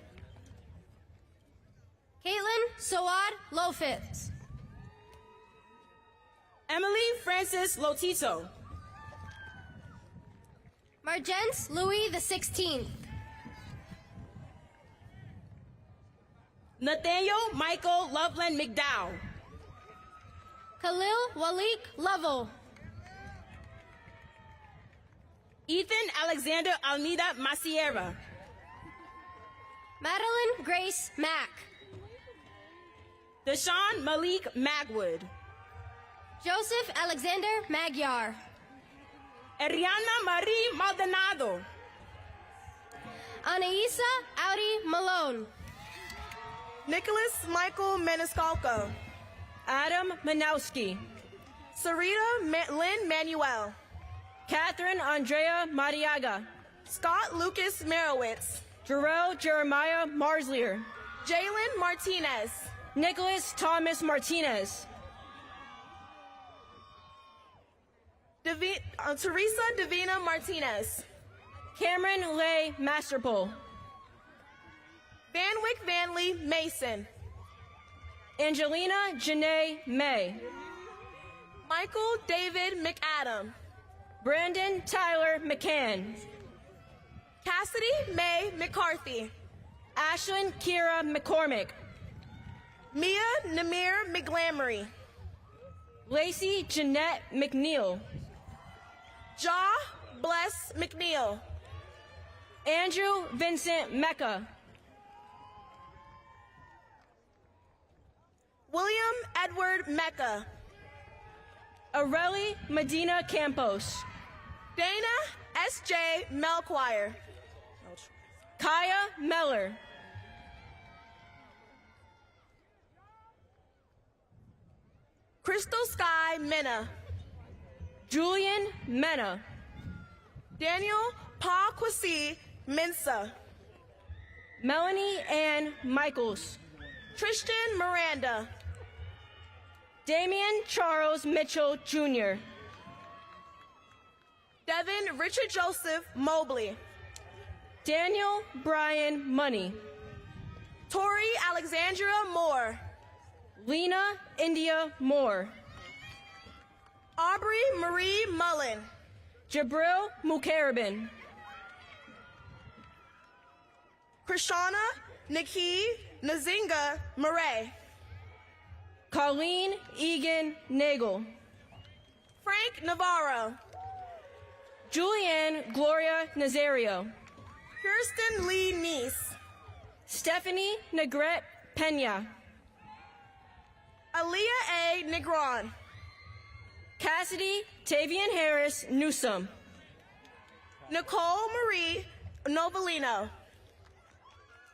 Caitlin Soad Lofitz. Emily Francis Lotito. Margence Louis XVI. Nathaniel Michael Loveland McDowell. Khalil Walik Lovell. Ethan Alexander Almeida Maciera. Madeline Grace Mack. Deshaun Malik Magwood. Joseph Alexander Magyar. Ariana Marie Maldonado. Anaisa Audi Malone. Nicholas Michael Maniscalco. Adam Manowski. Sarita Lynn Manuel. Catherine Andrea Mariaga. Scott Lucas Merowitz. Jarrell Jeremiah Marslier. Jalen Martinez. Nicholas Thomas Martinez. Teresa Davina Martinez. Cameron Lay Masterpole. Vanwick Vanley Mason. Angelina Janae May. Michael David McAdam. Brandon Tyler McCann. Cassidy May McCarthy. Ashlyn Kira McCormick. Mia Namir McGlamory. Lacey Jeanette McNeil. Ja Bless McNeil. Andrew Vincent Mecca. William Edward Mecca. Areli Medina Campos. Dana S.J. Melquire. Kaya Meller. Crystal Sky Mena. Julian Mena. Daniel Paquisi Mensa. Melanie Ann Michaels. Tristan Miranda. Damian Charles Mitchell Jr. Devin Richard Joseph Mobley. Daniel Brian Money. Tori Alexandra Moore. Lena India Moore. Aubrey Marie Mullen. Jabril Mukarabin. Krishana Nikki Nazinga Murray. Colleen Egan Nagel. Frank Navarro. Julianne Gloria Nazario. Kirsten Lee Neese. Stephanie Negrete Pena. Aaliyah A. Negron. Cassidy Tavian Harris Newsom. Nicole Marie Novelino.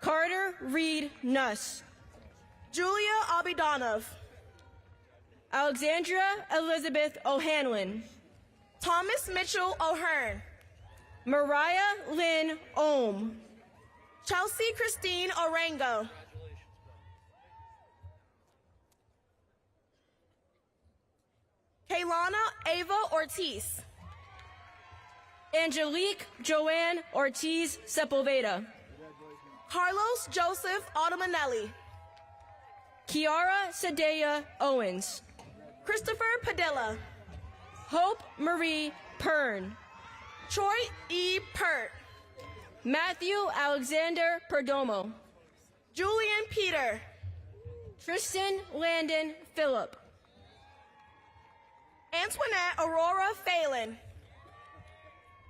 Carter Reed Nuss. Julia Abidonov. Alexandra Elizabeth O'Hanlon. Thomas Mitchell O'Hearn. Mariah Lynn Ohm. Chelsea Christine Orango. Kaylana Ava Ortiz. Angelique Joanne Ortiz Sepulveda. Carlos Joseph Automanelli. Kiara Sadea Owens. Christopher Padilla. Hope Marie Pern. Troy E. Pert. Matthew Alexander Perdomo. Julian Peter. Tristan Landon Phillip. Antoinette Aurora Phelan.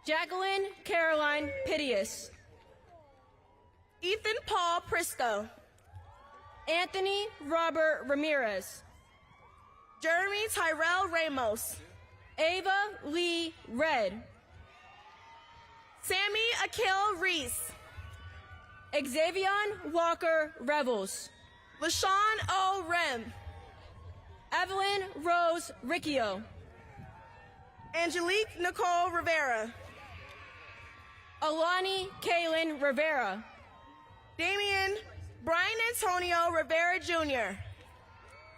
Jacqueline Caroline Piteous. Ethan Paul Prisco. Anthony Robert Ramirez. Jeremy Tyrell Ramos. Ava Lee Red. Sammy Akil Reese. Xavion Walker Revels. LaShawn O. Rem. Evelyn Rose Riccio. Angelique Nicole Rivera. Alani Kaylin Rivera. Damian Brian Antonio Rivera Jr.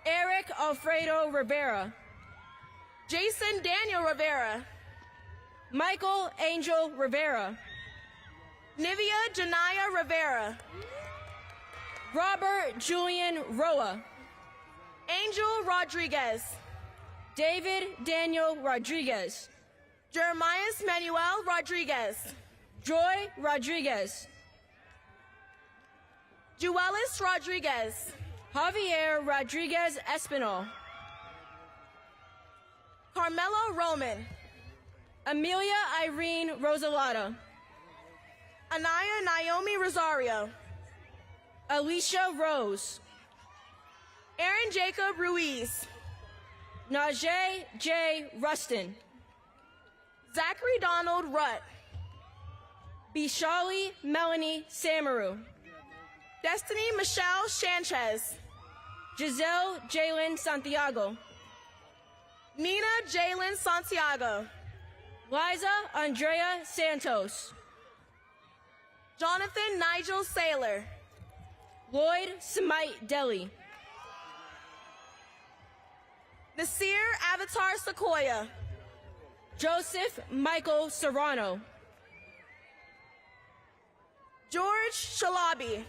Eric Alfredo Rivera. Jason Daniel Rivera. Michael Angel Rivera. Nivea Janaya Rivera. Robert Julian Roa. Angel Rodriguez. David Daniel Rodriguez. Jeremias Manuel Rodriguez. Joy Rodriguez. Juelis Rodriguez. Javier Rodriguez Espinal. Carmelo Roman. Amelia Irene Rosalata. Anaya Naomi Rosario. Alicia Rose. Aaron Jacob Ruiz. Najee J. Rustin. Zachary Donald Rutt. Bishali Melanie Samaru. Destiny Michelle Sanchez. Giselle Jalen Santiago. Nina Jalen Santiago. Liza Andrea Santos. Jonathan Nigel Saylor. Lloyd Smite Deli. Nasir Avatar Sequoia. Joseph Michael Serrano. George Shalabi.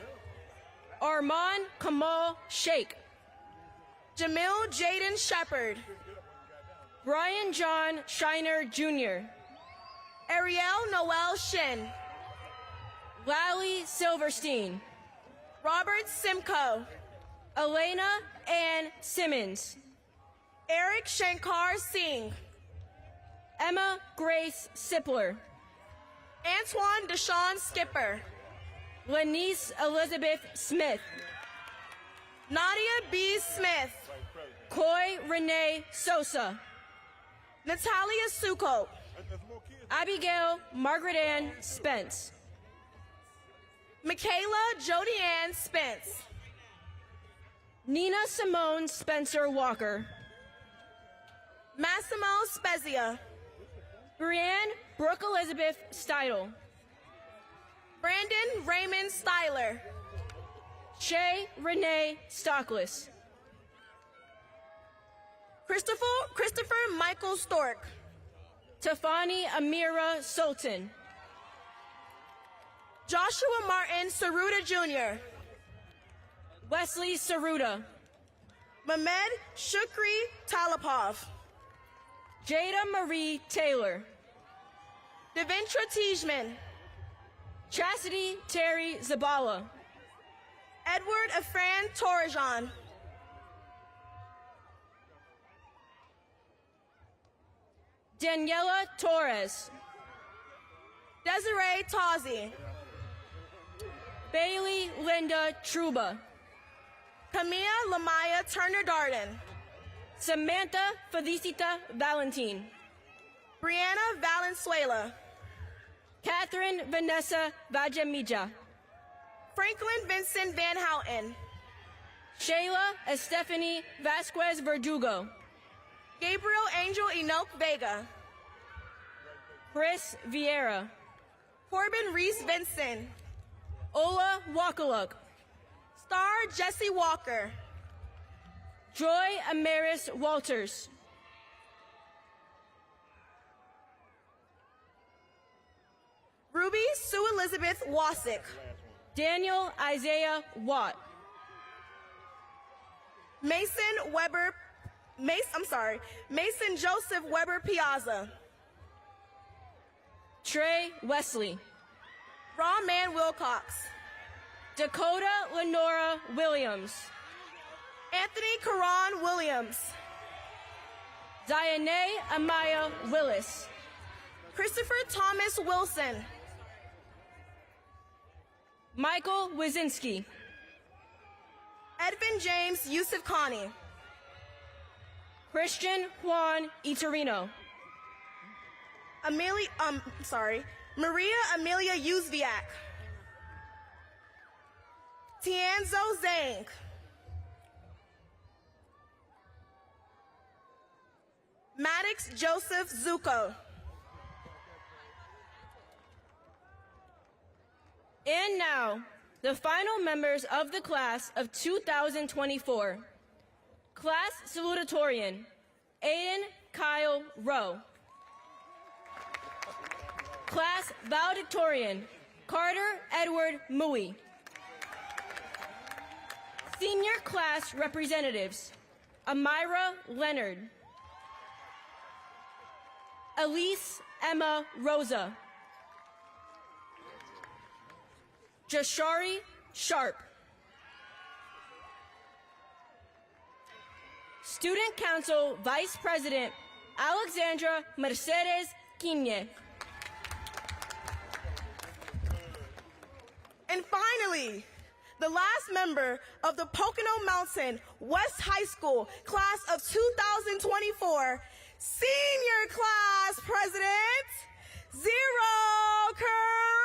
Armand Kamal Sheikh. Jamil Jaden Shepard. Brian John Shiner Jr. Ariel Noel Shin. Lally Silverstein. Robert Simcoe. Elena Ann Simmons. Eric Shankar Singh. Emma Grace Sipler. Antoine Deshawn Skipper. Lenice Elizabeth Smith. Nadia B. Smith. Coy Renee Sosa. Natalia Sukkot. Abigail Margaret Ann Spence. Michaela Jody Ann Spence. Nina Simone Spencer Walker. Massimo Spezia. Brianne Brooke Elizabeth Steidle. Brandon Raymond Styler. Shay Renee Stockless. Christopher Michael Stork. Tafani Amira Sultan. Joshua Martin Saruda Jr. Wesley Saruda. Mehmed Shukri Talipov. Jada Marie Taylor. Deventra Tijman. Chastity Terry Zabala. Edward Efran Torrejon. Daniela Torres. Desiree Tazi. Bailey Linda Truba. Camilla Lamaya Turner Darden. Samantha Felicita Valentin. Brianna Valenzuela. Catherine Vanessa Vajamija. Franklin Vincent Van Houten. Shayla Estefany Vasquez Verdugo. Gabriel Angel Enoch Vega. Chris Vieira. Corbin Reese Vincent. Ola Wakaluk. Star Jesse Walker. Joy Amaris Walters. Ruby Sue Elizabeth Wasick. Daniel Isaiah Watt. Mason Joseph Weber Piazza. Trey Wesley. Rawman Wilcox. Dakota Lenora Williams. Anthony Karan Williams. Diane Amaya Willis. Christopher Thomas Wilson. Michael Wazinski. Edvin James Yusuf Khani. Christian Juan Iturino. Maria Amelia Uzviak. Tianzo Zhang. Maddox Joseph Zuko. And now, the final members of the class of 2024. Class salutatorian, Aiden Kyle Rowe. Class valedictorian, Carter Edward Mui. Senior class representatives, Amira Leonard. Elise Emma Rosa. Jashari Sharp. Student Council Vice President Alexandra Mercedes Quine. And finally, the last member of the Pocono Mountain West High School class of 2024, senior class president, Zero Carreras.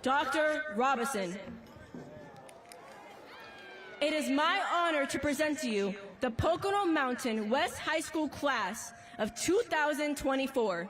Dr. Robinson. It is my honor to present to you the Pocono Mountain West High School class of 2024.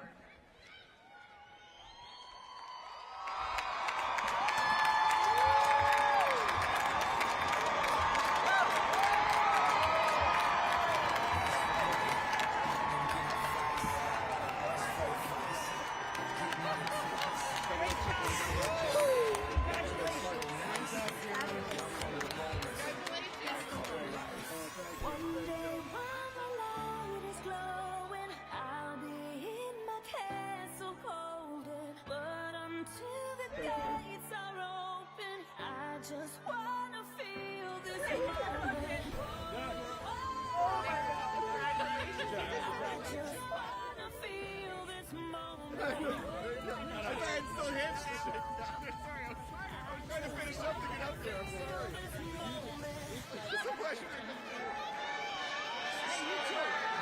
Hey, you too.